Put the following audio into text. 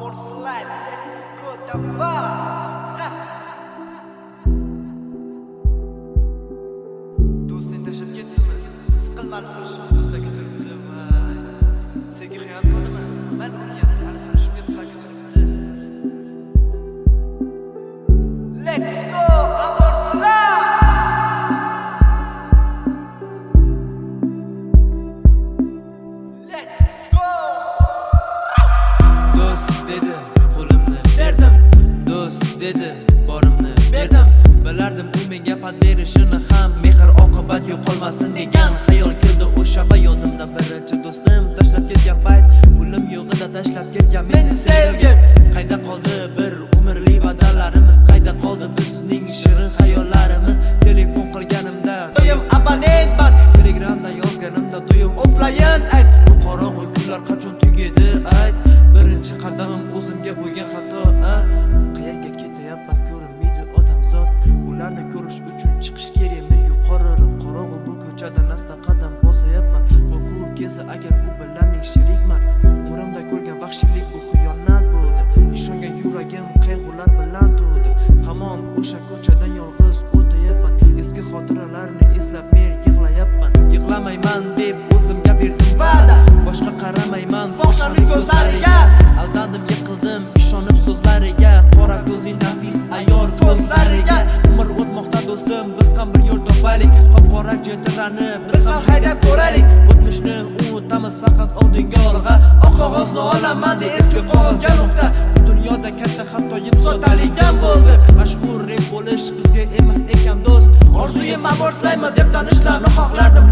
Our slide, let's go the bar. Do'sting tashlab ketdimi? Siz qilmadingiz shu do'stlar kutiribdi. Sevgi xiyonat qildimi? Men uni hali seni shunga qilib kutiribdi. Let's go our slide. Let's go. Do'st dedi, qo'limni berdim. Do'st dedi, borimni berdim. Bilardim u menga pad berishini ham, mehr oqibat yo'qolmasin degan xayol keldi o'sha bayonimda. Birinchi do'stim tashlab ketgan payt, pulim yo'g'ida tashlab ketgan meni sevgim. Qayda qoldi bir umrli va'dalarimiz, qayda qoldi bizning shirin xayollarimiz? Telefon qilganimda do'yim abonentman, telegramda yozganimda do'yim offline. Ayt, bu qorong'u kunlar qachon tugaydi? Ayt, birinchi qadamim o'zimga bo'lgan xato. Qayerga ketyapman ko'rinmaydi odamzod. Ularni ko'rish uchun chiqish kerakmi yuqoriroq? Qorong'u bu ko'chada asta qadam bosyapman. Qo'rquv kelsa agar u bilan men sherikman. Umrimda ko'rgan vahshiylik bu xiyonat bo'ldi. Ishongan yuragim qayg'ular bilan to'ldi. Hamon o'sha ko'chadan yolg'iz o'tayapman. Eski xotiralarni eslab men yig'layapman. Yig'lamayman deb o'zimga berdim va'da. Boshqa qaramayman foshali ko'zlariga. Aldandim, yiqildim ishonib so'zlariga. Qora ko'zi nafis ayyor ko'zlariga. Umr o'tmoqda do'stim, biz ham bir yo'l topaylik. Qop-qora jetirani biz ham haydab ko'raylik. O'tmishni unutamiz faqat oldinga olg'a. Oq qog'ozni olaman deb eski qog'ozga nuqta. Bu dunyoda katta xatoyim soddaligan bo'ldi. Mashhur rep bo'lish bizga emas ekan do'st. Orzuyim boshlayman deb tanishlarni xohlardim.